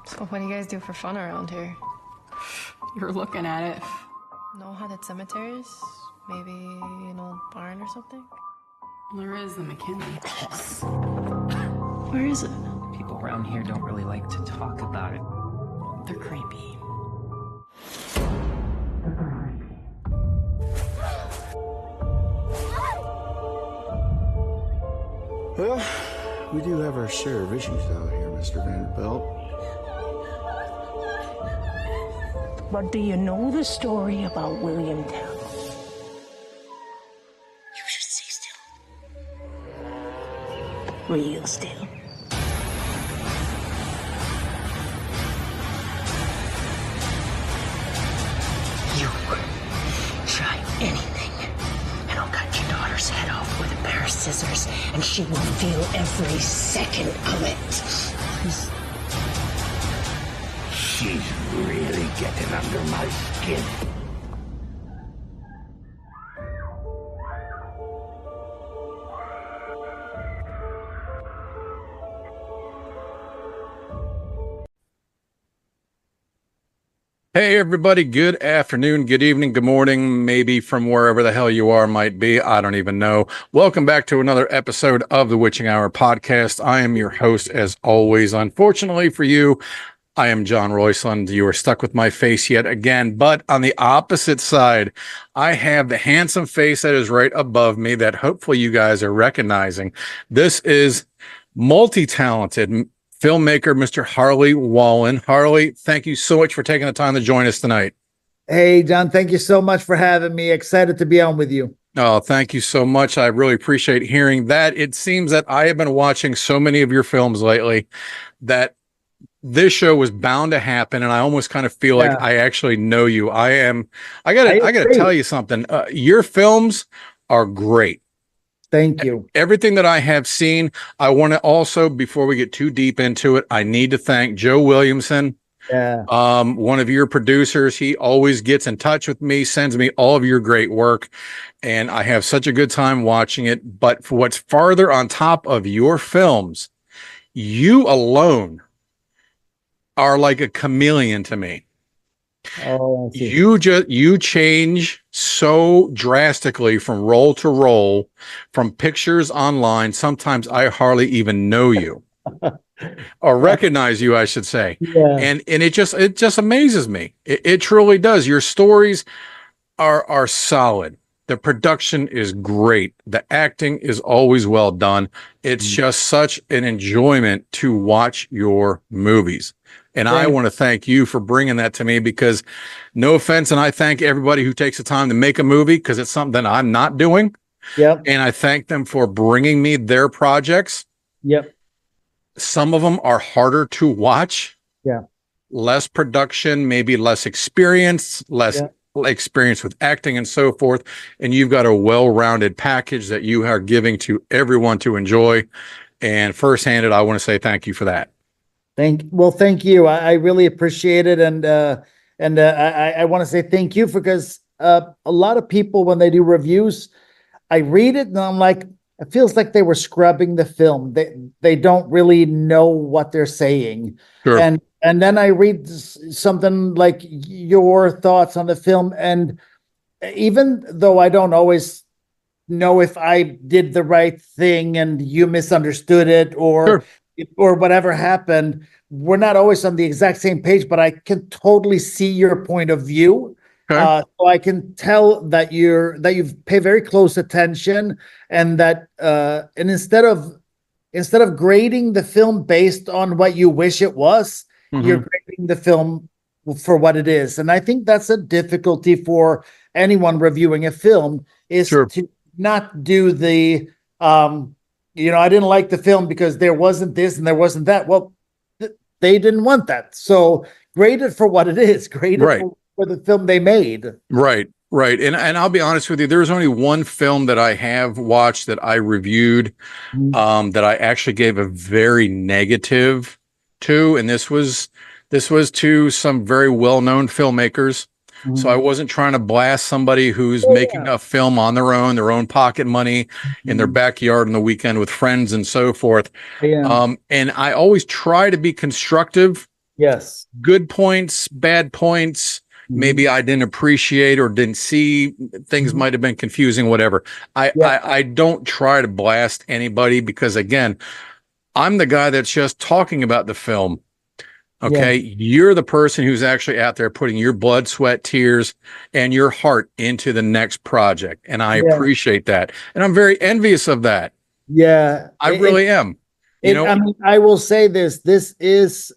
So what do you guys do for fun around here? You're looking at it. No haunted cemeteries? Maybe an old barn or something? There is the McKinley house. Where is it? People around here don't really like to talk about it. They're creepy. Well, we do have our share of issues out here, Mr. Vanderbilt. But do you know the story about William Tell? You should stay still. Real still. You try anything, and I'll cut your daughter's head off with a pair of scissors, and she will feel every second of it. She's really getting under my skin. Hey, everybody. Good afternoon, good evening, good morning, maybe from wherever the hell you are might be. I don't even know. Welcome back to another episode of the Witching Hour podcast. I am your host, as always. Unfortunately for you, I am John Roysland. You are stuck with my face yet again, but on the opposite side, I have the handsome face that is right above me that hopefully you guys are recognizing. This is multi-talented filmmaker, Mr. Harley Wallen. Harley, thank you so much for taking the time to join us tonight. Hey, John, thank you so much for having me. Excited to be on with you. Oh, thank you so much. I really appreciate hearing that. It seems that I have been watching so many of your films lately that this show was bound to happen, and I almost kind of feel like I actually know you. I gotta tell you something. Your films are great. Thank you. Everything that I have seen, I want to also, before we get too deep into it, I need to thank Joe Williamson. Yeah. One of your producers. He always gets in touch with me, sends me all of your great work, and I have such a good time watching it. But for what's farther on top of your films, you alone are like a chameleon to me. Oh, you change so drastically from role to role, from pictures online. Sometimes I hardly even know you or recognize you, I should say. Yeah. And it just amazes me. It truly does. Your stories are solid. The production is great. The acting is always well done. It's just such an enjoyment to watch your movies. And I want to thank you for bringing that to me, because no offense, and I thank everybody who takes the time to make a movie, because it's something that I'm not doing. Yep. And I thank them for bringing me their projects. Yep. Some of them are harder to watch. Yeah. Less production, maybe less experience, experience with acting and so forth. And you've got a well-rounded package that you are giving to everyone to enjoy. And first-handed, I want to say thank you for that. Thank you. I really appreciate it. And I want to say thank you, because a lot of people, when they do reviews, I read it and I'm like, it feels like they were scrubbing the film. They don't really know what they're saying. Sure. And then I read something like your thoughts on the film. And even though I don't always know if I did the right thing and you misunderstood it, or whatever happened, we're not always on the exact same page, but I can totally see your point of view. Okay. So I can tell that you've paid very close attention, and that and instead of grading the film based on what you wish it was, you're grading the film for what it is. And I think that's a difficulty for anyone reviewing a film, is to not do the I didn't like the film because there wasn't this and there wasn't that. Well, they didn't want that. So grade it for what it is. Grade it for the film they made. Right. And I'll be honest with you, there's only one film that I have watched that I reviewed that I actually gave a very negative to. And this was to some very well-known filmmakers. So I wasn't trying to blast somebody who's making a film on their own pocket money in their backyard on the weekend with friends and so forth. And I always try to be constructive Yes. good points, bad points. Maybe I didn't appreciate or didn't see. Things might have been confusing, whatever. I don't try to blast anybody because, again, I'm the guy that's just talking about the film. Okay. You're the person who's actually out there putting your blood, sweat, tears, and your heart into the next project. And I appreciate that. And I'm very envious of that. Yeah. I really am. You know, I mean, I will say this. This is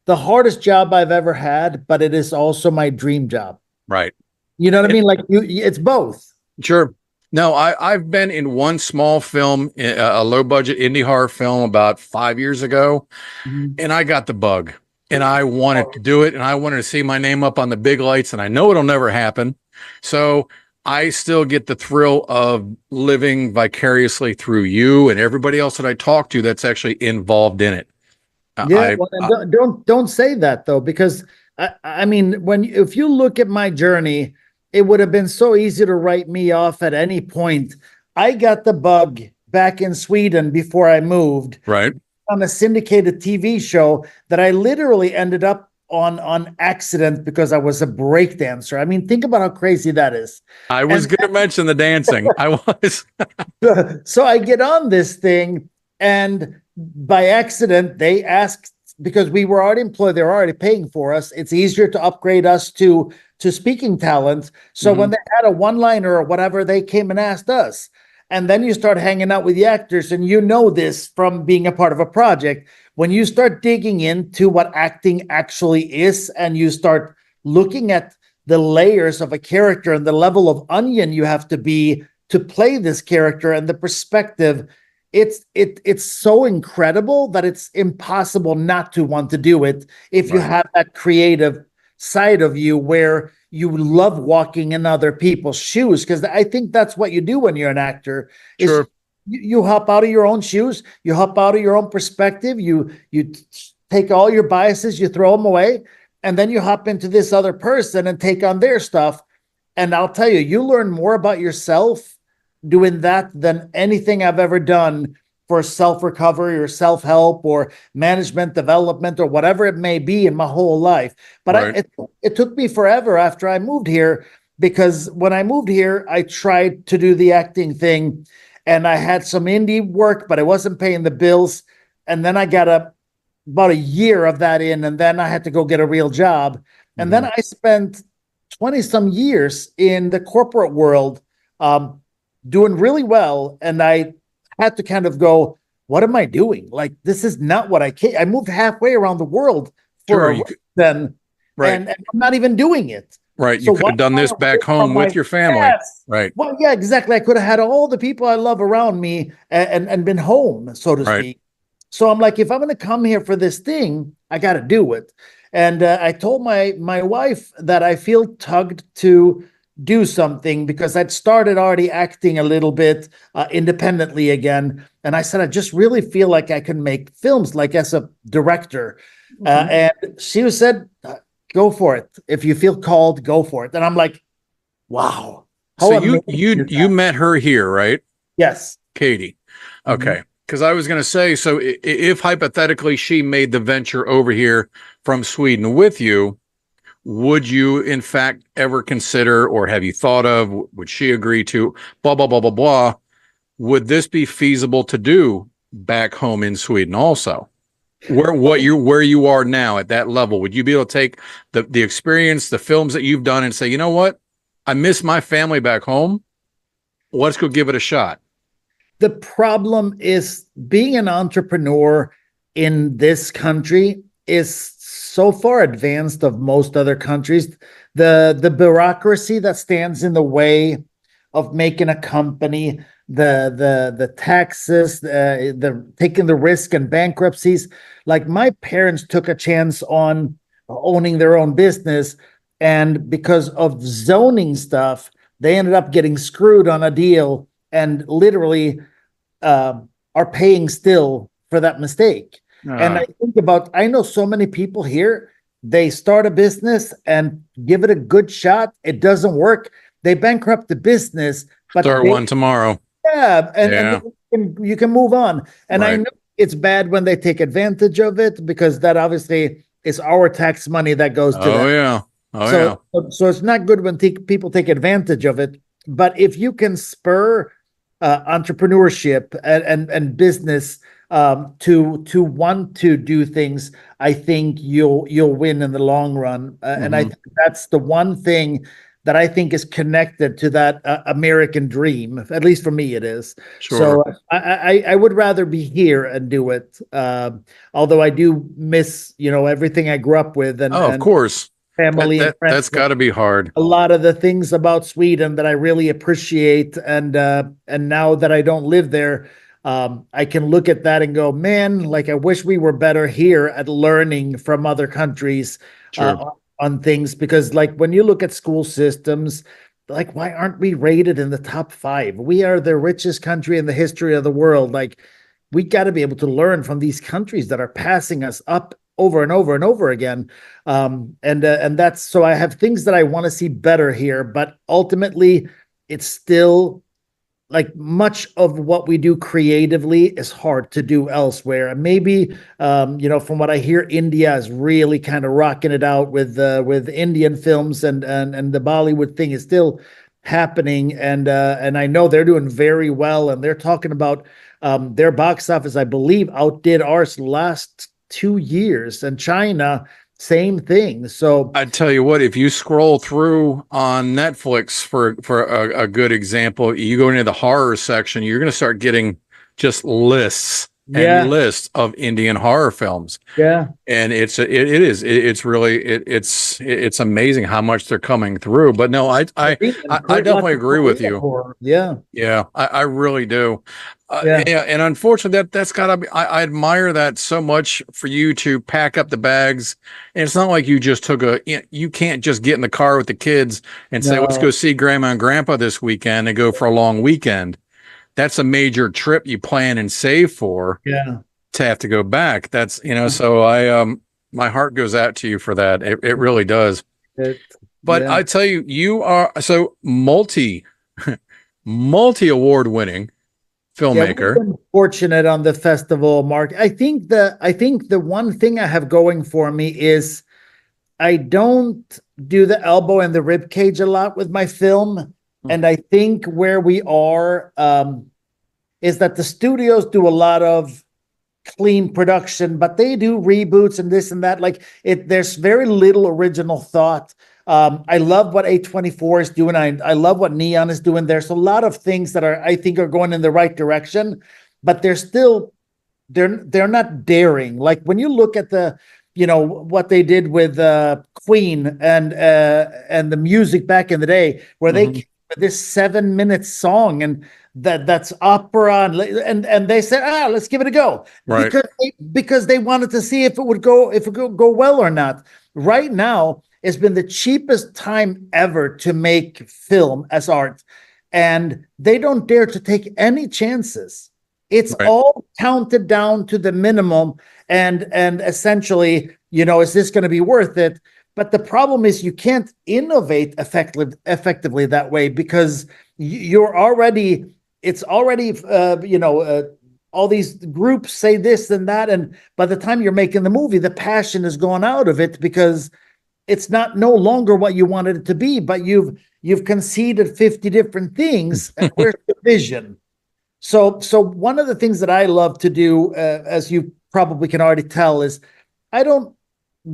the hardest job I've ever had, but it is also my dream job. right. You know what I mean? Like it's both. Sure. No, I've been in one small film, a low budget indie horror film about 5 years ago, and I got the bug and I wanted to do it and I wanted to see my name up on the big lights, and I know it'll never happen. So I still get the thrill of living vicariously through you and everybody else that I talk to that's actually involved in it. Yeah, don't say that though, because I mean, if you look at my journey, it would have been so easy to write me off at any point. I got the bug back in Sweden before I moved, right, on a syndicated TV show that I literally ended up on accident because I was a break dancer. I mean, think about how crazy that is. I was going to mention the dancing. I was. So I get on this thing, and by accident, they asked, because we were already employed, they were already paying for us. It's easier to upgrade us to speaking talent. So when they had a one-liner or whatever, they came and asked us. And then you start hanging out with the actors, and you know this from being a part of a project. When you start digging into what acting actually is, and you start looking at the layers of a character and the level of onion you have to be to play this character and the perspective, it's so incredible that it's impossible not to want to do it if you have that creative side of you where you love walking in other people's shoes. Because I think that's what you do when you're an actor. Sure. You hop out of your own shoes, you hop out of your own perspective, you take all your biases, you throw them away, and then you hop into this other person and take on their stuff. And I'll tell you, you learn more about yourself doing that than anything I've ever done for self-recovery or self-help or management development or whatever it may be in my whole life. But it took me forever after I moved here, because when I moved here, I tried to do the acting thing, and I had some indie work, but it wasn't paying the bills. And then I got about a year of that in, and then I had to go get a real job. And then I spent 20 some years in the corporate world, doing really well. And I had to kind of go, what am I doing? Like, this is not what I moved halfway around the world for a reason, and I'm not even doing it. Right. You could have done this back home with your family. Yes. Right. Well, yeah, exactly. I could have had all the people I love around me and been home, so to speak. So I'm like, if I'm going to come here for this thing, I got to do it. And I told my wife that I feel tugged to do something, because I'd started already acting a little bit independently again. And I said, I just really feel like I can make films, like as a director. And she said, go for it. If you feel called, go for it. And I'm like, wow. So you met her here, right? Yes. Katie. Okay. Because I was going to say, so if hypothetically she made the venture over here from Sweden with you, would you in fact ever consider, or have you thought of, would she agree to, blah, blah, blah, blah, blah? Would this be feasible to do back home in Sweden also? Where you are now at that level, would you be able to take the experience, the films that you've done, and say, you know what? I miss my family back home. Let's go give it a shot. The problem is, being an entrepreneur in this country is so far advanced of most other countries. The bureaucracy that stands in the way of making a company, the taxes, the taking the risk and bankruptcies. Like, my parents took a chance on owning their own business, and because of zoning stuff, they ended up getting screwed on a deal, and literally are paying still for that mistake. And I know so many people here, they start a business and give it a good shot. It doesn't work. They bankrupt the business, but start one tomorrow. And you can move on. And I know it's bad when they take advantage of it, because that obviously is our tax money that goes to Oh them. yeah. Oh So, yeah. so it's not good when people take advantage of it. But if you can spur entrepreneurship and business to want to do things, I think you'll win in the long run. And I think that's the one thing that I think is connected to that American dream. At least for me, it is. Sure. So I would rather be here and do it. Although I do miss, everything I grew up with, and Of course. family and friends. That's got to be hard. A lot of the things about Sweden that I really appreciate, and now that I don't live there, I can look at that and go, man, like I wish we were better here at learning from other countries on things. Because like when you look at school systems, like why aren't we rated in the top 5? We are the richest country in the history of the world. Like we got to be able to learn from these countries that are passing us up over and over and over again. And that's, so I have things that I want to see better here, but ultimately it's still like much of what we do creatively is hard to do elsewhere. And maybe, from what I hear, India is really kind of rocking it out with Indian films, and the Bollywood thing is still happening. And I know they're doing very well, and they're talking about their box office, I believe, outdid ours last 2 years, and China, same thing. So I tell you what, if you scroll through on Netflix for a good example, you go into the horror section, you're going to start getting just lists and lists of Indian horror films. Yeah. And it's amazing how much they're coming through. But no, I definitely agree with you. Horror. Yeah. Yeah, I really do. Yeah. And unfortunately, that's gotta be. I admire that so much for you to pack up the bags. And it's not like you just you can't just get in the car with the kids and say, let's go see grandma and grandpa this weekend and go for a long weekend. That's a major trip you plan and save for. Yeah. To have to go back. That's, so I, my heart goes out to you for that. It really does. But I tell you, you are so multi award winning filmmaker. We've been fortunate on the festival, Mark. I think the one thing I have going for me is I don't do the elbow and the rib cage a lot with my film. And I think where we are is that the studios do a lot of clean production, but they do reboots and this and that. Like there's very little original thought. I love what A24 is doing. I love what Neon is doing. There's a lot of things that I think are going in the right direction, but they're not daring. Like when you look at what they did with Queen and the music back in the day, where they came with this 7-minute song, and that's opera, and they said, let's give it a go, right? Because they wanted to see if it would go well or not. Right now, it's been the cheapest time ever to make film as art, and they don't dare to take any chances. It's all counted down to the minimum, and essentially, is this going to be worth it? But the problem is you can't innovate effectively that way, because it's already all these groups say this and that, and by the time you're making the movie, the passion is gone out of it, because it's no longer what you wanted it to be, but you've conceded 50 different things, and where's the vision? So one of the things that I love to do, as you probably can already tell, is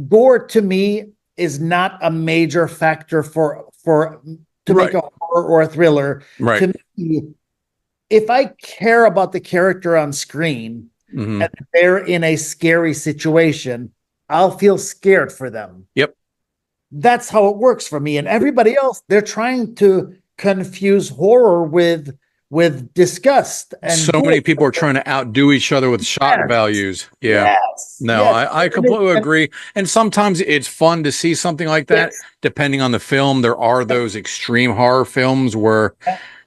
gore to me is not a major factor to make a horror or a thriller. Right. To me, if I care about the character on screen and they're in a scary situation, I'll feel scared for them. Yep. That's how it works for me. And everybody else, they're trying to confuse horror with disgust. And so many people are trying to outdo each other with shock values. Yeah. Yes. No, yes. I completely agree. And sometimes it's fun to see something like that. Yes. Depending on the film, there are those extreme horror films where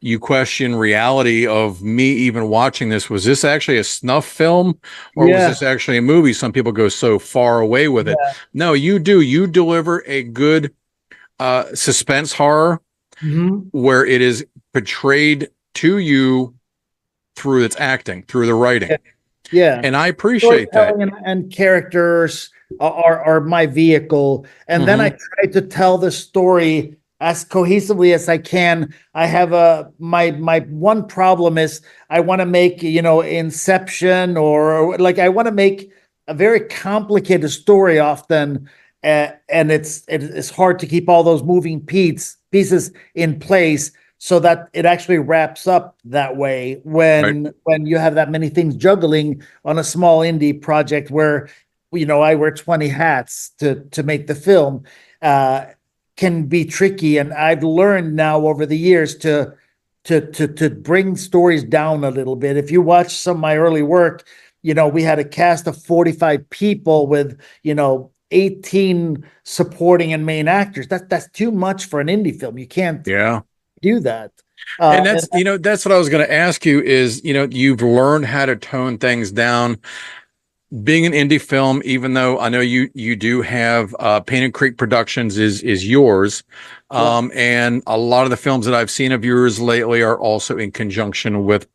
you question reality of me even watching this. Was this actually a snuff film, or was this actually a movie? Some people go so far away with it. No, you do. You deliver a good suspense horror where it is portrayed to you through its acting, through the writing. Yeah. And I appreciate that. Storytelling and characters are my vehicle. And then I try to tell the story as cohesively as I can. I have my one problem is I want to make, Inception or like I want to make a very complicated story often. And it's hard to keep all those moving pieces in place so that it actually wraps up that way when you have that many things juggling on a small indie project where I wear 20 hats to make the film can be tricky. And I've learned now over the years to bring stories down a little bit. If you watch some of my early work, we had a cast of 45 people with 18 supporting and main actors. That's too much for an indie film. You can't do that. And that's what I was going to ask you is, you've learned how to tone things down. Being an indie film, even though I know you do have Painted Creek Productions is yours. And a lot of the films that I've seen of yours lately are also in conjunction with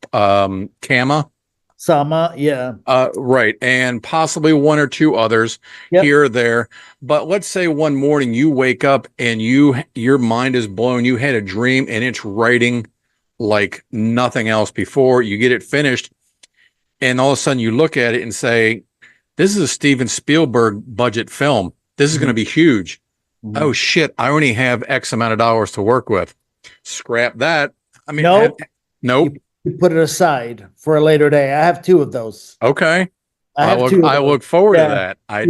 Sama, yeah. Right. And possibly one or two others here or there. But let's say one morning you wake up and your mind is blown. You had a dream and it's writing like nothing else before. You get it finished. And all of a sudden you look at it and say, this is a Steven Spielberg budget film. This is going to be huge. Oh shit. I only have X amount of dollars to work with. Scrap that. I mean, nope. You put it aside for a later day. I have two of those. Okay. I look forward to that. I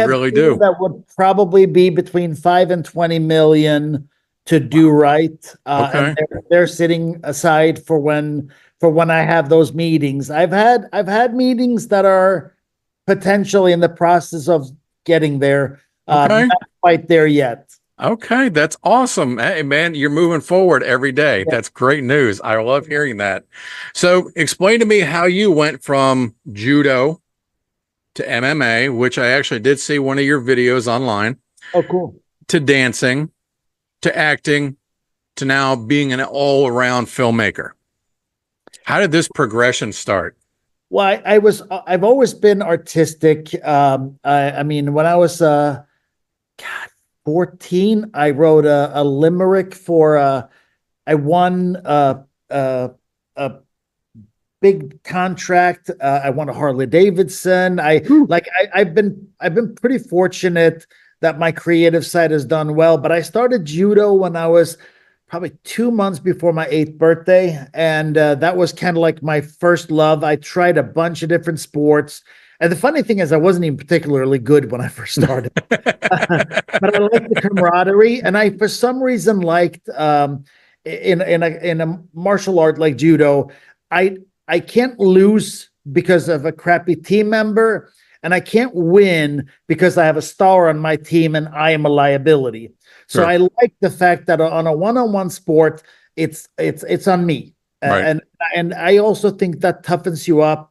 really do. That would probably be between 5 and 20 million to do right. And they're sitting aside for when I have those meetings. I've had meetings that are potentially in the process of getting there. Not quite there yet. Okay, that's awesome. Hey, man, you're moving forward every day. Yeah. That's great news. I love hearing that. So explain to me how you went from judo to MMA, which I actually did see one of your videos online. Oh, cool. To dancing, to acting, to now being an all-around filmmaker. How did this progression start? Well, I've always been artistic. I mean, when I was, 14, I wrote a limerick for I won a big contract. I won a Harley Davidson. I've been pretty fortunate that my creative side has done well, but I started judo when I was probably 2 months before my 8th birthday. And that was kind of like my first love. I tried a bunch of different sports. And the funny thing is, I wasn't even particularly good when I first started, but I liked the camaraderie, and I, for some reason, liked in a martial art like judo. I can't lose because of a crappy team member, and I can't win because I have a star on my team and I am a liability. So I like the fact that on a one-on-one sport, it's on me, and I also think that toughens you up.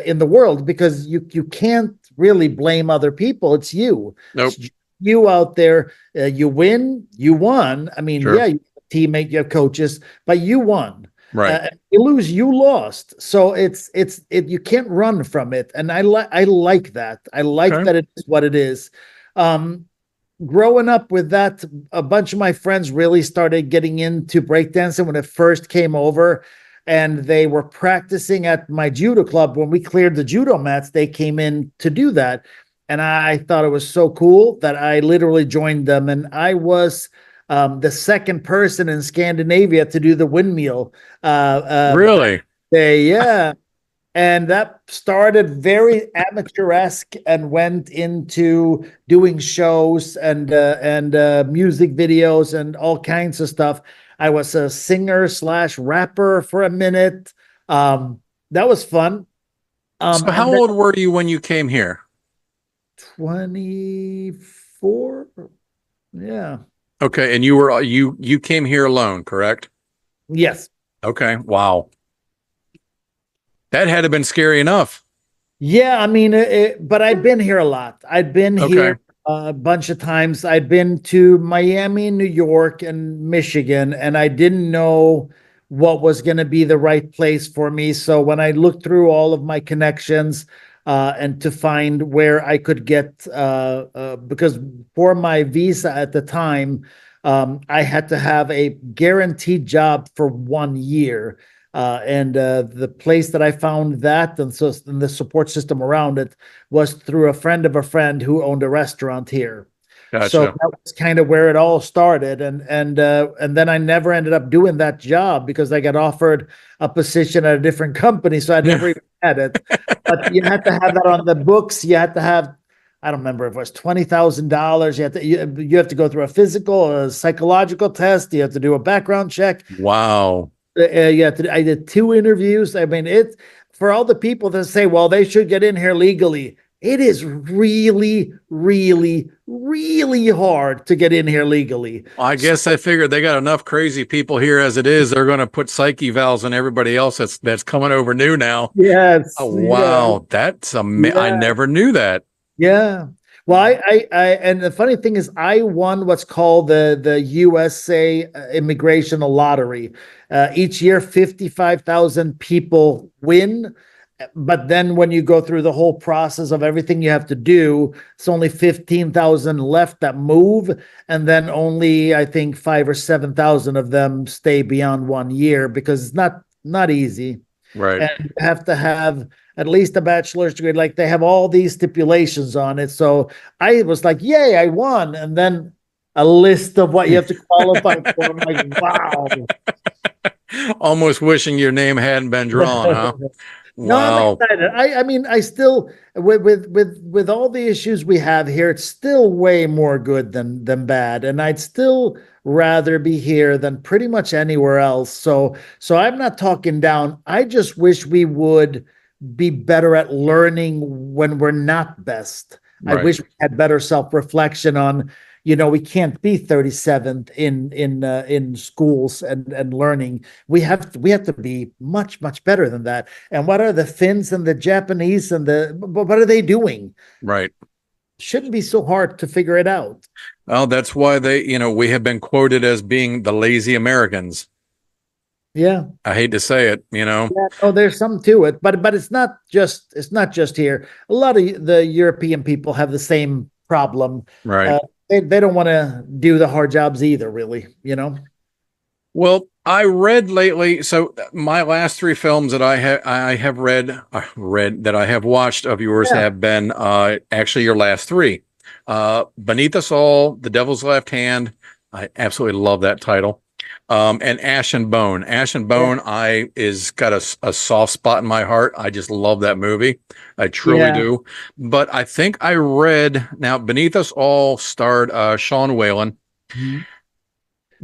In the world, because you can't really blame other people. It's you. Nope. It's you out there. You win, you won. I mean, you have a teammate, you have coaches, but you won. Right. You lose, you lost. So you can't run from it. And I like that. I like that it is what it is. Growing up with that, a bunch of my friends really started getting into breakdancing when it first came over. And they were practicing at my judo club. When we cleared the judo mats, they came in to do that. And I thought it was so cool that I literally joined them. And I was the second person in Scandinavia to do the windmill. Really? Yeah. And that started very amateur-esque and went into doing shows and music videos and all kinds of stuff. I was a singer/rapper for a minute. That was fun. So how old were you when you came here? 24. Yeah. Okay. And you came here alone, correct? Yes. Okay. Wow. That had to have been scary enough. Yeah. I mean, but I've been here a lot. I've been here a bunch of times. I'd been to Miami, New York, and Michigan, and I didn't know what was going to be the right place for me. So when I looked through all of my connections, and to find where I could get, because for my visa at the time, I had to have a guaranteed job for 1 year. And the place that I found that, and the support system around it, was through a friend of a friend who owned a restaurant here. Gotcha. So that was kind of where it all started, and then I never ended up doing that job because I got offered a position at a different company, so I never even had it. But you had to have that on the books. You had to have, I don't remember if it was $20,000. You have to go through a physical, a psychological test. You have to do a background check. Wow. I did 2 interviews. I mean, it's for all the people that say, well, they should get in here legally. It is really, really, really hard to get in here legally. I guess I figured they got enough crazy people here as it is. They're going to put psyche valves on everybody else that's coming over new now. Yes. Oh, wow. That's I never knew that. Yeah. Well, I and the funny thing is, I won what's called the USA Immigration Lottery. Each year, 55,000 people win. But then when you go through the whole process of everything you have to do, it's only 15,000 left that move. And then only, I think, 5 or 7,000 of them stay beyond 1 year, because it's not easy. Right. And you have to have at least a bachelor's degree. Like, they have all these stipulations on it. So I was like, yay, I won. And then a list of what you have to qualify for. I'm like, wow. Almost wishing your name hadn't been drawn, huh? No, Wow. I'm excited. I mean, I still, with all the issues we have here, it's still way more good than bad, and I'd still rather be here than pretty much anywhere else. So I'm not talking down. I just wish we would be better at learning when we're not best. Right. I wish we had better self-reflection on, we can't be 37th in schools and learning. We have to be much, much better than that. And what are the Finns and the Japanese and what are they doing? Right. Shouldn't be so hard to figure it out. Well, that's why we have been quoted as being the lazy Americans. Yeah. I hate to say it, Yeah, oh, there's some to it, but it's not just here. A lot of the European people have the same problem. Right. They don't want to do the hard jobs either, really, Well, I read lately, so my last 3 films that I have read that I have watched of yours have been actually your last 3. Beneath Us All, The Devil's Left Hand. I absolutely love that title. And Ash and Bone. Ash and Bone, is got a soft spot in my heart. I just love that movie. I truly do. But I think I read, now Beneath Us All starred Sean Whalen. Mm-hmm.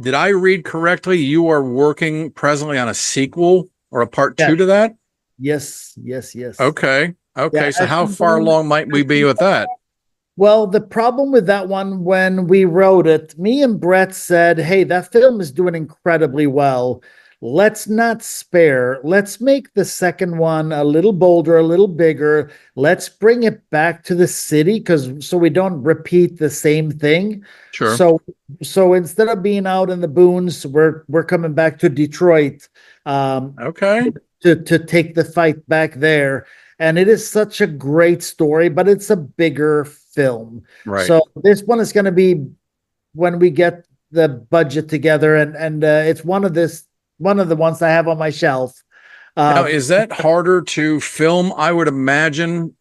Did I read correctly? You are working presently on a sequel or a part 2 to that? Yes. Okay. Yeah, So how far along might we be with that? Well, the problem with that one, when we wrote it, me and Brett said, hey, that film is doing incredibly well. Let's not spare. Let's make the second one a little bolder, a little bigger. Let's bring it back to the city, so we don't repeat the same thing. Sure. So instead of being out in the boons, we're coming back to Detroit. Okay. To take the fight back there. And it is such a great story, but it's a bigger film. Right. So this one is going to be when we get the budget together, and it's one of the ones I have on my shelf. Now, is that harder to film? I would imagine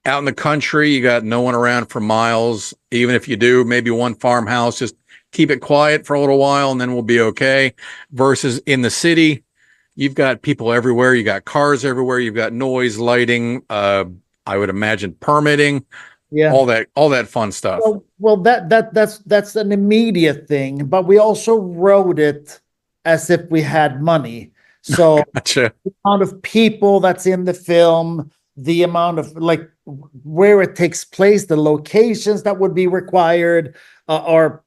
out in the country, you got no one around for miles. Even if you do, maybe one farmhouse, just keep it quiet for a little while and then we'll be okay. Versus in the city, you've got people everywhere. You got cars everywhere. You've got noise, lighting, I would imagine permitting, all that fun stuff. Well, that's an immediate thing, but we also wrote it as if we had money. So Gotcha. The amount of people that's in the film, the amount of where it takes place, the locations that would be required, are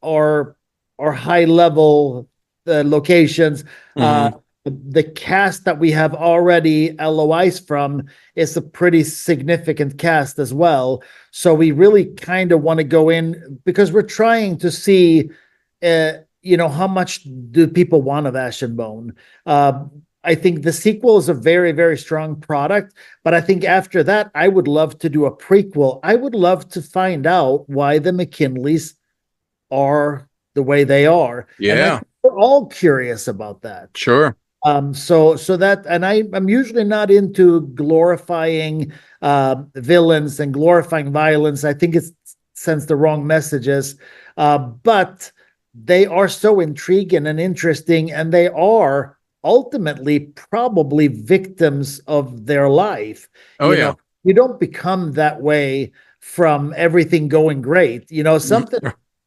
high level locations. Mm-hmm. The cast that we have already LOIs from is a pretty significant cast as well. So we really kind of want to go in because we're trying to see how much do people want of Ash and Bone? I think the sequel is a very, very strong product, but I think after that, I would love to do a prequel. I would love to find out why the McKinleys are the way they are. Yeah. And I think we're all curious about that. Sure. So that, and I'm usually not into glorifying villains and glorifying violence. I think it sends the wrong messages. But they are so intriguing and interesting, and they are ultimately probably victims of their life. Oh, yeah. You don't become that way from everything going great. Something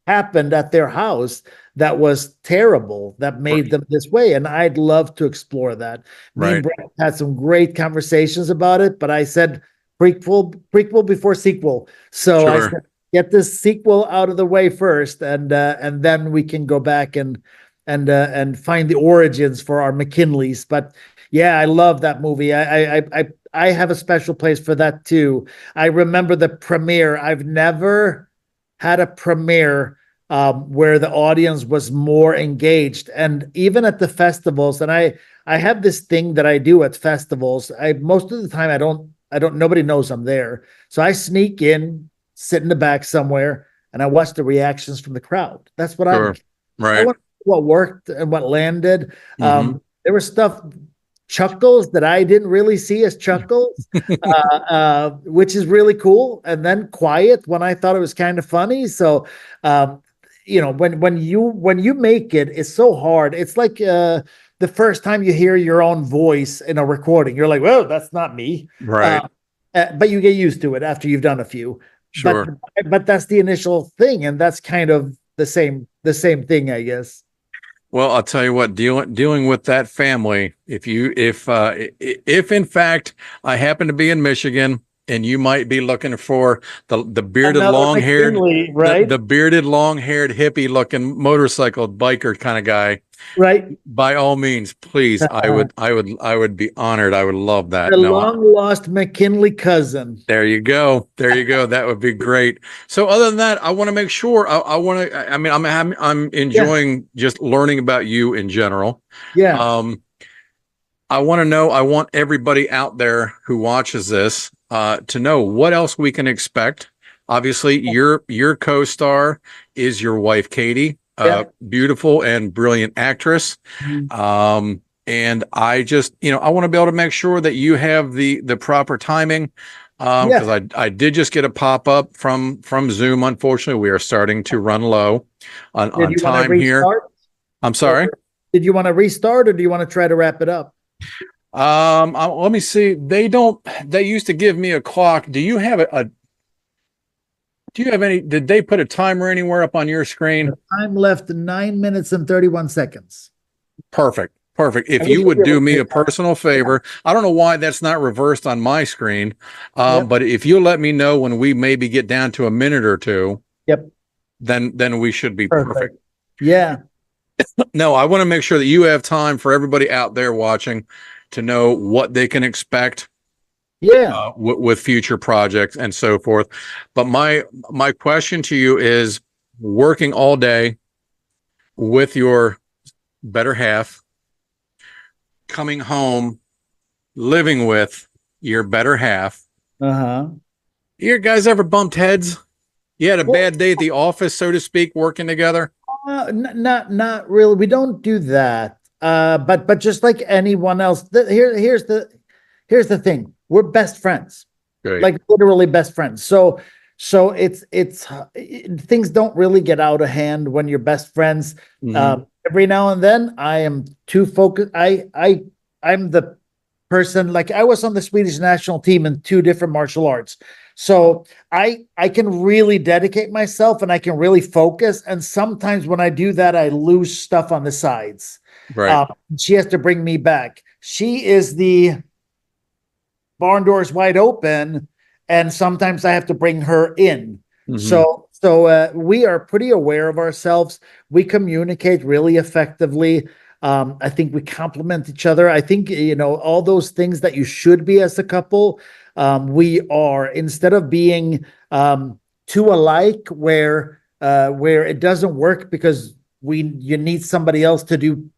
happened at their house that was terrible that made them this way, and I'd love to explore that. Me and Brett had some great conversations about it, but I said prequel before sequel. So I said, get this sequel out of the way first, and then we can go back and find the origins for our McKinleys. But yeah, I love that movie. I have a special place for that too. I remember the premiere. I've never had a premiere where the audience was more engaged, and even at the festivals. And I have this thing that I do at festivals. Most of the time I don't. Nobody knows I'm there, so I sneak in, sit in the back somewhere, and I watch the reactions from the crowd. That's what I want. What worked and what landed. There was chuckles that I didn't really see as chuckles, which is really cool. And then quiet when I thought it was kind of funny. So, when you make it, it's so hard. It's like the first time you hear your own voice in a recording, you're like, well, that's not me. Right. But you get used to it after you've done a few. Sure. But that's the initial thing, and that's kind of the same thing, I guess. Well, I'll tell you what, dealing with that family, if in fact I happen to be in Michigan and you might be looking for the bearded long-haired, right? The bearded long-haired hippie looking motorcycle biker kind of guy, right? By all means, please. I would be honored. I would love that. The long lost McKinley cousin. There you go. That would be great. So other than that, I want to make sure I'm enjoying just learning about you in general. Yeah. I want to know, I want everybody out there who watches this to know what else we can expect. Obviously, your co-star is your wife, Katie. Beautiful and brilliant actress. And I just, I want to be able to make sure that you have the proper timing. Because I did just get a pop-up from Zoom. Unfortunately, we are starting to run low on time here. I'm sorry. Did you want to restart, or do you want to try to wrap it up? Let me see. They used to give me a clock. Do you have did they put a timer anywhere up on your screen? The time left 9 minutes and 31 seconds. Perfect. If you would do me a personal favor, I don't know why that's not reversed on my screen. But if you let me know when we maybe get down to a minute or two, then we should be perfect. Yeah. No, I want to make sure that you have time for everybody out there watching to know what they can expect. With future projects and so forth. But my question to you is, working all day with your better half, coming home, living with your better half. You guys ever bumped heads? You had a bad day at the office, so to speak, working together? Not really. We don't do that. But just like anyone else, here's the thing. We're best friends, like literally best friends. So it's things don't really get out of hand when you're best friends. Every now and then, I am too focused. I'm the person, like I was on the Swedish national team in 2 different martial arts. So I can really dedicate myself and I can really focus. And sometimes when I do that, I lose stuff on the sides. Right. She has to bring me back. She is the barn doors wide open, and sometimes I have to bring her in. So we are pretty aware of ourselves. We communicate really effectively. I think we complement each other. I think, all those things that you should be as a couple, we are, instead of being too alike where it doesn't work because you need somebody else to do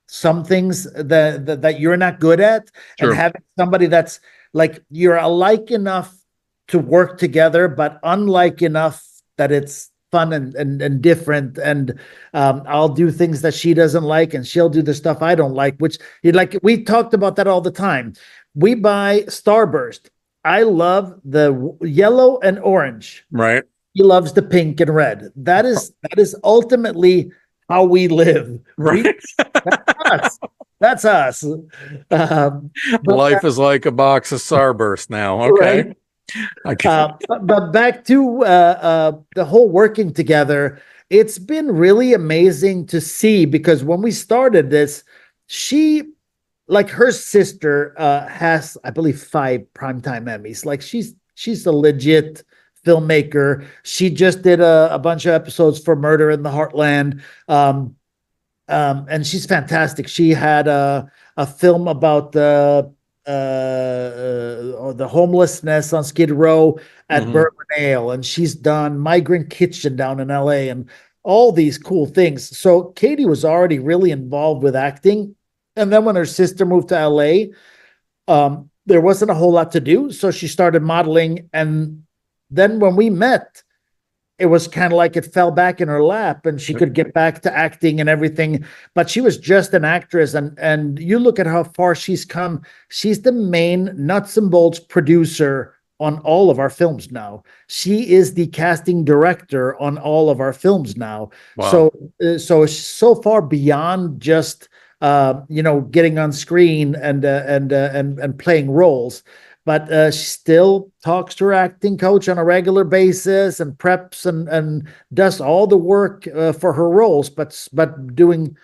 some things that you're not good at, Sure. and having somebody that's like you're alike enough to work together, but unlike enough that it's fun and different. And I'll do things that she doesn't like, and she'll do the stuff I don't like, which we talked about that all the time. We buy Starburst. I love the yellow and orange. Right. He loves the pink and red. That is ultimately how we live. Right. That's us. Life is like a box of Starburst now. Okay. Right. But back to the whole working together, it's been really amazing to see, because when we started this, her sister has, I believe, 5 primetime Emmys. Like she's a legit filmmaker. She just did a bunch of episodes for Murder in the Heartland. And she's fantastic. She had a film about the homelessness on Skid Row at Bourbon Ale, and she's done Migrant Kitchen down in LA and all these cool things. So Katie was already really involved with acting. And then when her sister moved to LA, there wasn't a whole lot to do. So she started modeling. And then when we met, it was kind of like it fell back in her lap and she could get back to acting and everything. But she was just an actress. And you look at how far she's come. She's the main nuts and bolts producer on all of our films now. She is the casting director on all of our films now. Wow. So far beyond just getting on screen and playing roles. But she still talks to her acting coach on a regular basis and preps and does all the work for her roles, but doing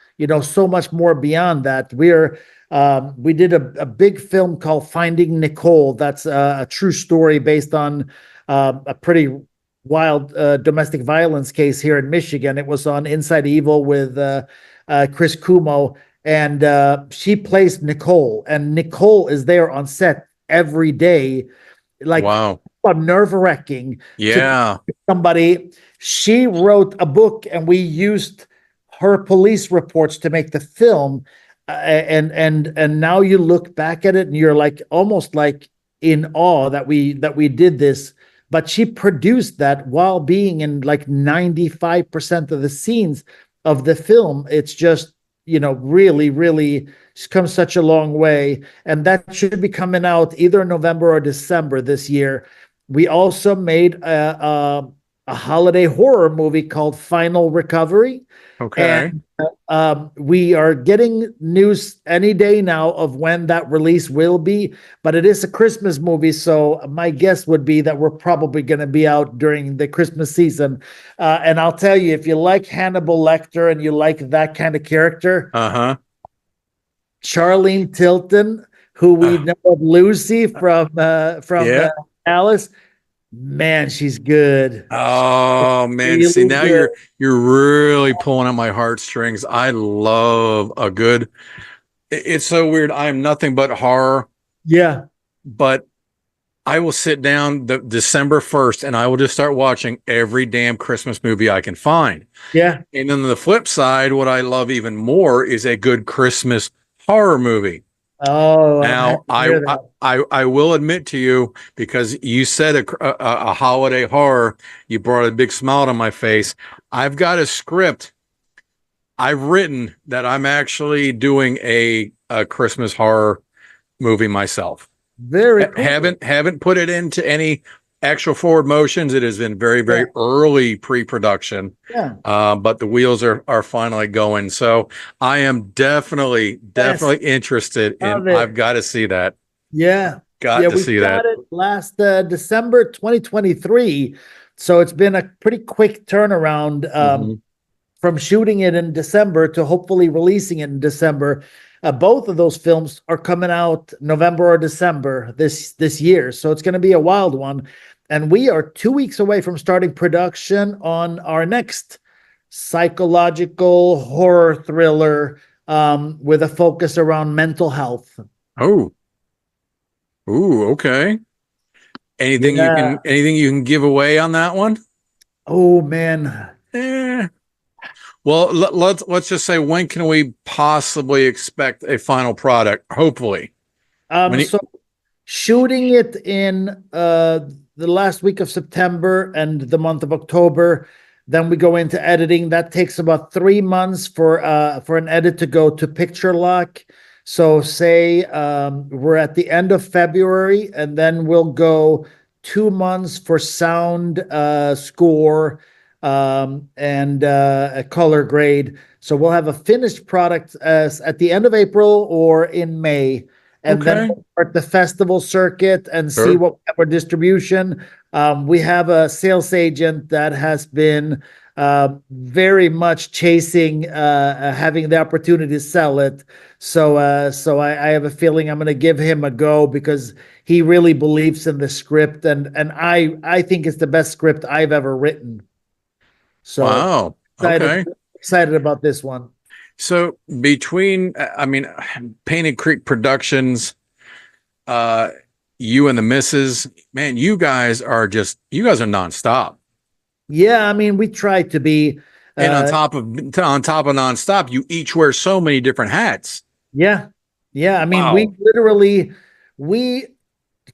so much more beyond that. We did a big film called Finding Nicole. That's a true story based on a pretty wild domestic violence case here in Michigan. It was on Inside Evil with Chris Cuomo, and she plays Nicole, and Nicole is there on set every day. Like, wow, nerve-wracking. yeah. Somebody, she wrote a book and we used her police reports to make the film, and now you look back at it and you're like almost like in awe that we did this. But she produced that while being in like 95% of the scenes of the film. It's just really, really come such a long way. And that should be coming out either November or December this year. We also made a holiday horror movie called Final Recovery. Okay. And we are getting news any day now of when that release will be, but it is a Christmas movie. So my guess would be that we're probably going to be out during the Christmas season. And I'll tell you, if you like Hannibal Lecter and you like that kind of character, Charlene Tilton, who we know of Lucy from Alice, man, she's good. Oh man, really see now good. you're really pulling at my heartstrings. I love a good. It's so weird. I am nothing but horror. Yeah, but I will sit down the December 1st and I will just start watching every damn Christmas movie I can find. Yeah. And then the flip side, what I love even more is a good Christmas horror movie. Oh, now I will admit to you, because you said a holiday horror, you brought a big smile to my face. I've got a script I've written that I'm actually doing a Christmas horror movie myself. Very cool. Haven't put it into any actual forward motions. It has been very, very early pre-production. Yeah. But the wheels are finally going. So I am definitely interested in. I've got to see that. Yeah. Got to see that. It last December 2023. So it's been a pretty quick turnaround from shooting it in December to hopefully releasing it in December. Both of those films are coming out November or December this year. So it's going to be a wild one. And we are 2 weeks away from starting production on our next psychological horror thriller with a focus around mental health. Oh. Ooh, okay. Anything you can give away on that one? Oh man. Well, let's just say, when can we possibly expect a final product? Hopefully. So shooting it in the last week of September and the month of October. Then we go into editing. That takes about 3 months for an edit to go to picture lock. So say we're at the end of February, and then we'll go 2 months for sound, score, and a color grade. So we'll have a finished product at the end of April or in May. And then we'll start the festival circuit and see what we have for distribution. We have a sales agent that has been very much chasing having the opportunity to sell it. So I have a feeling I'm going to give him a go, because he really believes in the script, and I think it's the best script I've ever written. So wow, excited about this one. So between, Painted Creek Productions, you and the missus, man, you guys are nonstop. Yeah, I mean, we try to be. And on top of nonstop, you each wear so many different hats. Yeah. I mean, wow.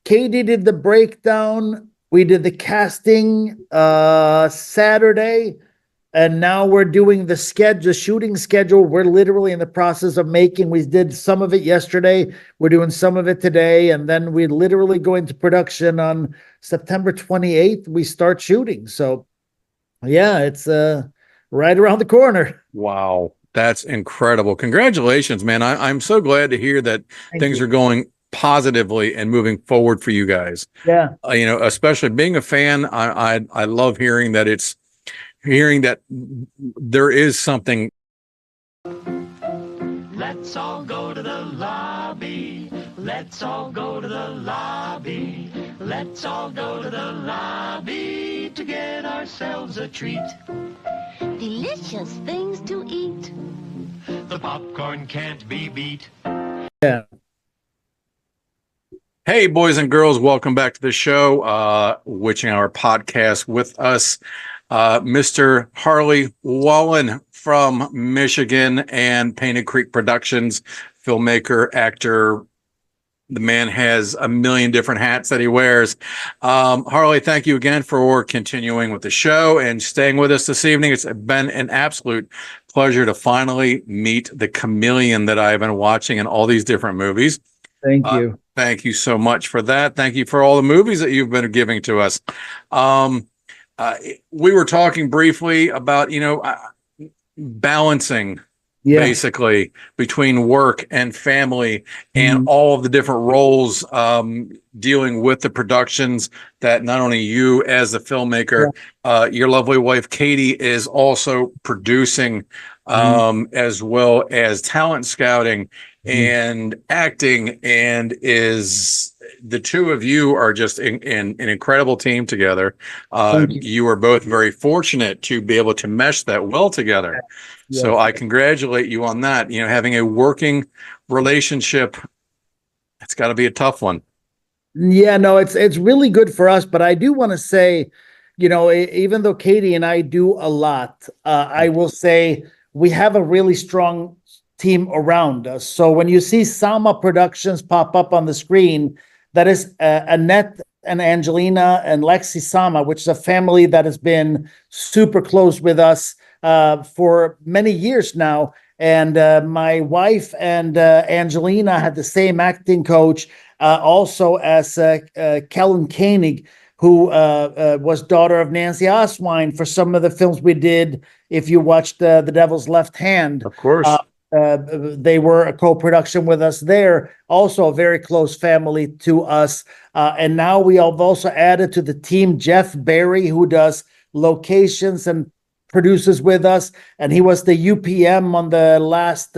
Katie did the breakdown. We did the casting Saturday. And now we're doing the shooting schedule. We're literally in the process of making. We did some of it yesterday. We're doing some of it today. And then we literally go into production on September 28th. We start shooting. So, yeah, it's right around the corner. Wow. That's incredible. Congratulations, man. I'm so glad to hear that things are going positively and moving forward for you guys. Yeah. Especially being a fan, I love hearing that there is something. Let's all go to the lobby. Let's all go to the lobby. Let's all go to the lobby to get ourselves a treat. Delicious things to eat. The popcorn can't be beat. Yeah. Hey, boys and girls, welcome back to the show, Witching Hour podcast. With us, Mr. Harley Wallen from Michigan and Painted Creek Productions, filmmaker, actor. The man has a million different hats that he wears. Harley, thank you again for continuing with the show and staying with us this evening. It's been an absolute pleasure to finally meet the chameleon that I've been watching in all these different movies. Thank you. Thank you so much for that. Thank you for all the movies that you've been giving to us. We were talking briefly about, balancing basically between work and family and all of the different roles, dealing with the productions that not only you as the filmmaker, your lovely wife, Katie, is also producing, as well as talent scouting and acting, and the two of you are just an incredible team together. You are both very fortunate to be able to mesh that well together. Yes. So I congratulate you on that. Having a working relationship, it's got to be a tough one. Yeah, no, it's really good for us. But I do want to say, even though Katie and I do a lot, I will say we have a really strong team around us. So when you see Sama Productions pop up on the screen, that is Annette and Angelina and Lexi Sama, which is a family that has been super close with us for many years now. And my wife and Angelina had the same acting coach, also as Kellen Koenig, who was daughter of Nancy Oswine for some of the films we did. If you watched The Devil's Left Hand, of course. They were a co-production with us there, also a very close family to us. And now we have also added to the team Jeff Berry, who does locations and produces with us. And he was the UPM on the last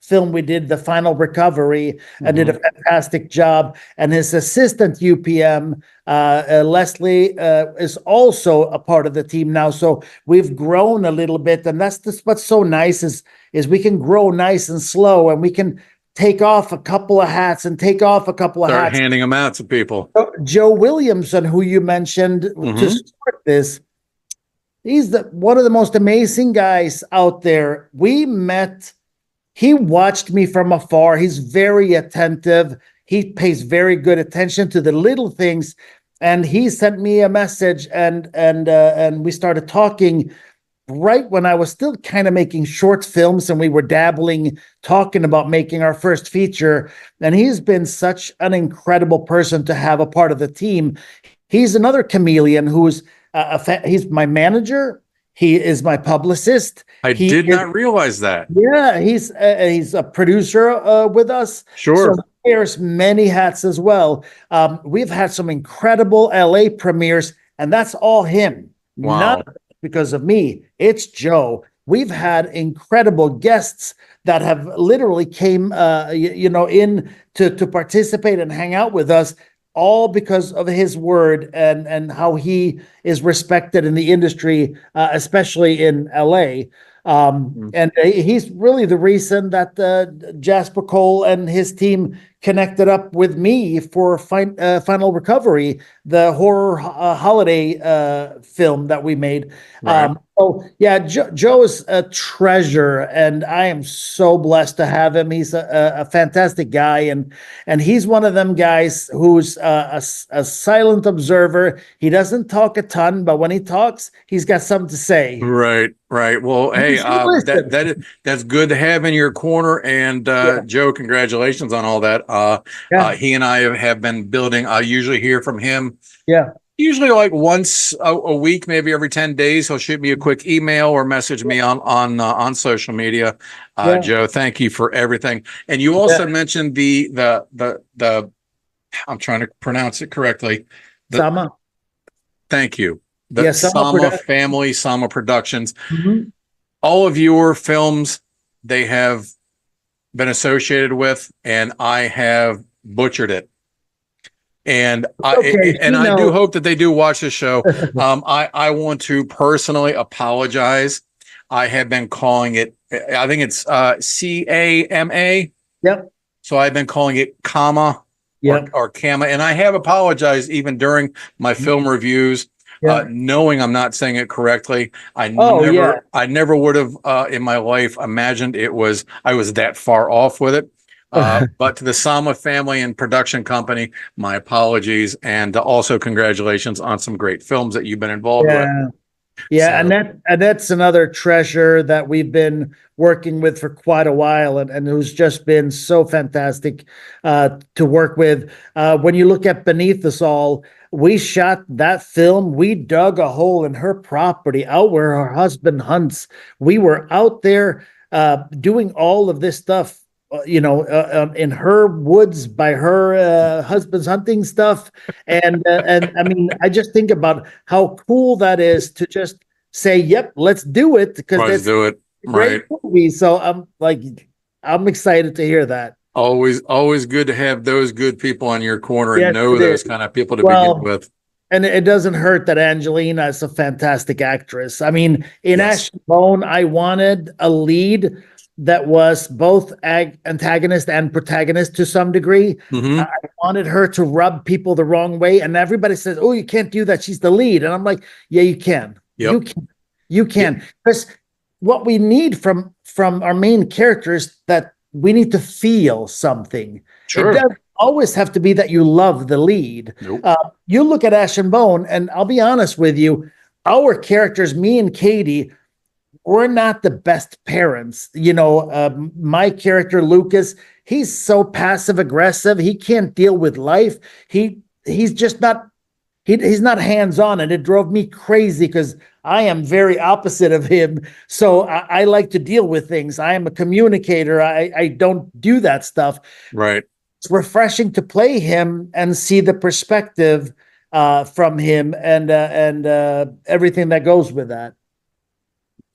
film we did, The Final Recovery, and did a fantastic job. And his assistant UPM, Leslie, is also a part of the team now. So we've grown a little bit. And that's just what's so nice is we can grow nice and slow, and we can take off a couple of hats and take off a couple of hats. Start handing them out to people. Joe Williamson, who you mentioned to start this, he's one of the most amazing guys out there. We met. He watched me from afar. He's very attentive. He pays very good attention to the little things. And he sent me a message, and we started talking right when I was still kind of making short films, and we were dabbling, talking about making our first feature. And he's been such an incredible person to have a part of the team. He's another chameleon who's he's my manager. He is my publicist. I did not realize that. Yeah, he's a producer with us. Sure. So he wears many hats as well. We've had some incredible LA premieres, and that's all him. Wow. Not because of me. It's Joe. We've had incredible guests that have literally came, in to participate and hang out with us, all because of his word and how he is respected in the industry, especially in LA. And he's really the reason that Jasper Cole and his team connected up with me for Final Recovery, the horror holiday film that we made. Right. So yeah, Joe is a treasure, and I am so blessed to have him. He's a fantastic guy, and he's one of them guys who's a silent observer. He doesn't talk a ton, but when he talks, he's got something to say. Right. Well, hey, that's good to have in your corner. And Joe, congratulations on all that. He and I have been building. I usually hear from him. Yeah. Usually like once a week, maybe every 10 days, he'll shoot me a quick email or message me on social media. Joe, thank you for everything. And you also mentioned the I'm trying to pronounce it correctly. Sama. Thank you. The Sama family, Sama Productions. Mm-hmm. All of your films, they have been associated with, and I have butchered it. And I do hope that they do watch the show. I want to personally apologize. I have been calling it, I think it's CAMA. Yep. So I've been calling it Kama or Kama. And I have apologized even during my film reviews, knowing I'm not saying it correctly. I never would have in my life imagined I was that far off with it. But to the Sama family and production company, my apologies, and also congratulations on some great films that you've been involved with. Yeah, and that's another treasure that we've been working with for quite a while, and who's just been so fantastic to work with. When you look at Beneath Us All, we shot that film. We dug a hole in her property out where her husband hunts. We were out there doing all of this stuff. In her woods by her husband's hunting stuff. And I mean, I just think about how cool that is to just say, yep, let's do it. Because let's do it. Right. Movie. So I'm excited to hear that. Always good to have those good people on your corner and know those kind of people to begin with. And it doesn't hurt that Angelina is a fantastic actress. I mean, in Ash and Bone, I wanted a lead that was both antagonist and protagonist to some degree. Mm-hmm. I wanted her to rub people the wrong way. And everybody says, oh, you can't do that. She's the lead. And I'm like, yeah, you can. Yep. You can. Because what we need from our main character is that we need to feel something. Sure. It doesn't always have to be that you love the lead. Nope. You look at Ash and Bone, and I'll be honest with you, our characters, me and Katie, we're not the best parents. My character, Lucas, he's so passive aggressive. He can't deal with life. He's just not, he's not hands-on. And it drove me crazy because I am very opposite of him. So I like to deal with things. I am a communicator. I don't do that stuff. Right. It's refreshing to play him and see the perspective from him and everything that goes with that.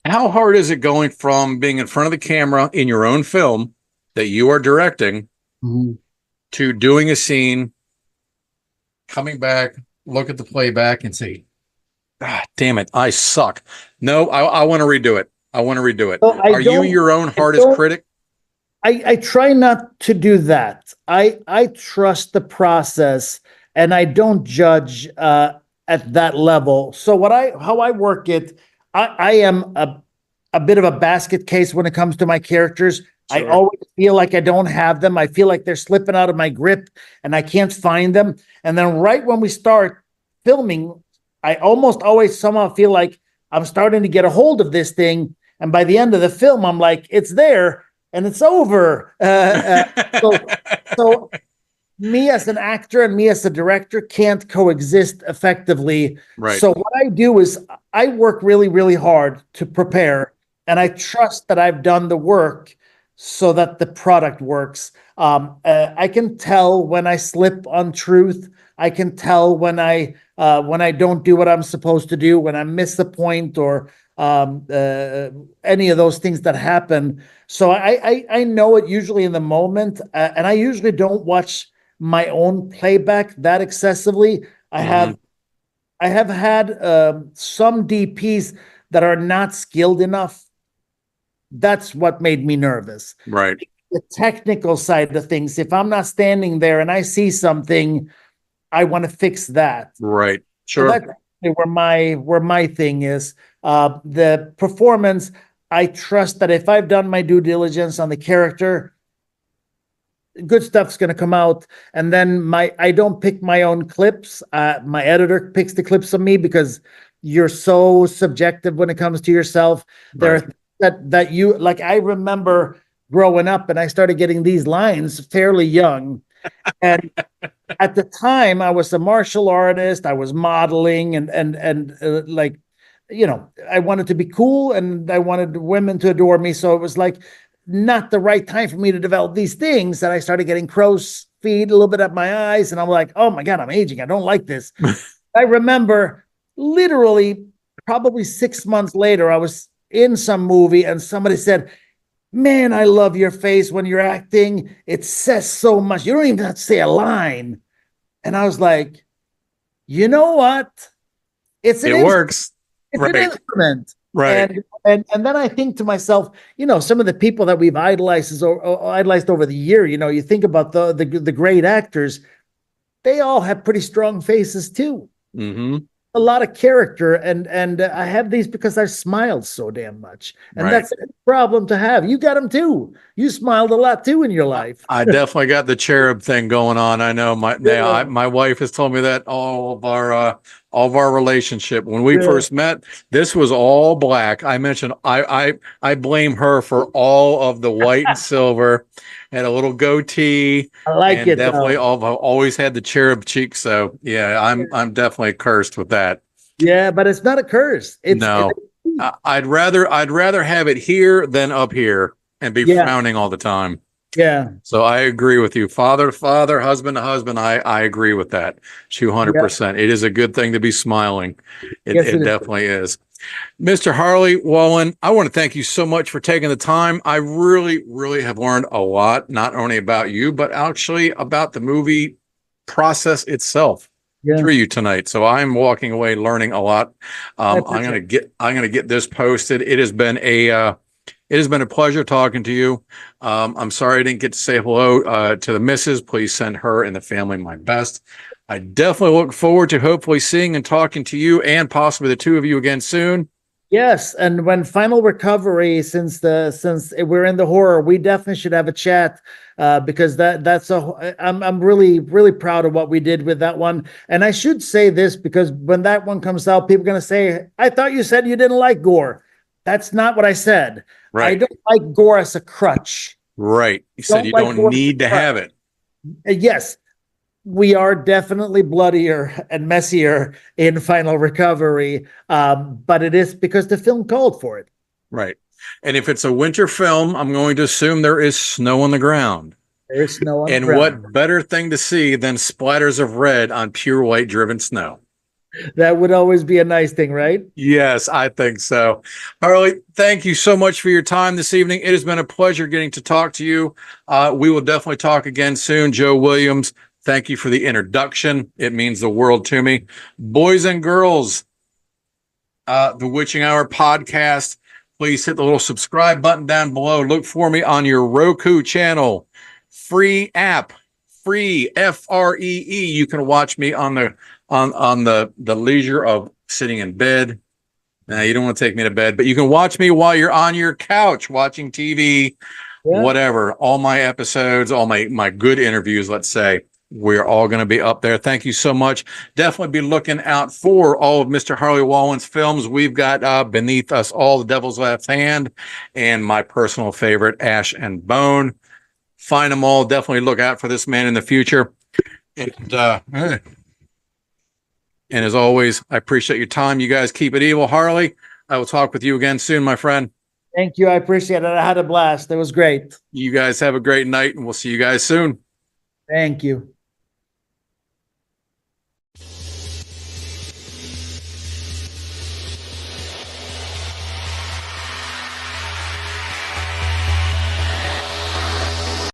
How hard is it going from being in front of the camera in your own film that you are directing to doing a scene, coming back, look at the playback and say, damn it, I suck. No, I want to redo it. I want to redo it. Well, are you your own hardest critic? I try not to do that. I trust the process and I don't judge at that level. So how I work it, I am a bit of a basket case when it comes to my characters. I Sure. always feel like I don't have them. I feel like they're slipping out of my grip and I can't find them. And then right when we start filming, I almost always somehow feel like I'm starting to get a hold of this thing. And by the end of the film, I'm like, it's there and it's over. So me as an actor and me as a director can't coexist effectively. Right. So what I do is I work really, really hard to prepare, and I trust that I've done the work so that the product works. I can tell when I slip on truth. I can tell when I don't do what I'm supposed to do, when I miss the point, or any of those things that happen. So I know it usually in the moment, and I usually don't watch my own playback that excessively. I have had some DPs that are not skilled enough. That's what made me nervous. Right. The technical side of things, if I'm not standing there and I see something, I want to fix that. Right. So Sure. that's where my thing is. The performance, I trust that if I've done my due diligence on the character, good stuff's going to come out. And then I don't pick my own clips. My editor picks the clips of me because you're so subjective when it comes to yourself. There are that you like. I remember growing up and I started getting these lines fairly young. And at the time I was a martial artist, I was modeling and like, you know, I wanted to be cool and I wanted women to adore me. So it was like not the right time for me to develop these things, that I started getting crow's feet a little bit up my eyes. And I'm like, oh my God, I'm aging. I don't like this. I remember literally probably 6 months later, I was in some movie and somebody said, man, I love your face when you're acting. It says so much. You don't even have to say a line. And I was like, you know what? It works. It's right. an instrument. Right. And then I think to myself, you know, some of the people that we've idolized over the year, you know, you think about the great actors, they all have pretty strong faces too. Mm-hmm. A lot of character, and I have these because I smiled so damn much, and that's a problem to have. You got them too. You smiled a lot too in your life. I definitely got the cherub thing going on. I know my wife has told me that all of our relationship. When we first met, this was all black. I mentioned I blame her for all of the white and silver. Had a little goatee. I like it. Definitely always had the cherub cheeks. So yeah, I'm definitely cursed with that. Yeah, but it's not a curse. I'd rather have it here than up here and be frowning all the time. Yeah. So I agree with you. Father to father, husband to husband. I agree with that 200%. It is a good thing to be smiling. It definitely is. Mr. Harley Wallen, I want to thank you so much for taking the time. I really, really have learned a lot, not only about you, but actually about the movie process itself through you tonight. So I'm walking away learning a lot. I'm gonna get this posted. It has been a pleasure talking to you. I'm sorry I didn't get to say hello to the missus. Please send her and the family my best. I definitely look forward to hopefully seeing and talking to you and possibly the two of you again soon. Yes, and when Final Recovery, since we're in the horror, we definitely should have a chat because I'm really, really proud of what we did with that one. And I should say this because when that one comes out, people are going to say, I thought you said you didn't like gore. That's not what I said. Right. I don't like gore as a crutch. Right. You said you don't need to have it. Yes. We are definitely bloodier and messier in Final Recovery, but it is because the film called for it. Right. And if it's a winter film, I'm going to assume there is snow on the ground. There is snow on the ground. And what better thing to see than splatters of red on pure white driven snow? That would always be a nice thing, right? Yes, I think so. Harley, thank you so much for your time this evening. It has been a pleasure getting to talk to you. We will definitely talk again soon. Joe Williams, thank you for the introduction. It means the world to me. Boys and girls, the Witching Hour podcast, please hit the little subscribe button down below. Look for me on your Roku channel. Free app, free FREE. You can watch me on the leisure of sitting in bed, Nah, you don't want to take me to bed, but you can watch me while you're on your couch watching TV, whatever. All my episodes, all my good interviews, let's say, we're all going to be up there. Thank you so much. Definitely be looking out for all of Mr. Harley Wallen's films. We've got Beneath Us All, The Devil's Left Hand, and my personal favorite, Ash and Bone. Find them all. Definitely look out for this man in the future. And as always, I appreciate your time. You guys keep it evil. Harley, I will talk with you again soon, my friend. Thank you. I appreciate it. I had a blast. It was great. You guys have a great night, and we'll see you guys soon. Thank you.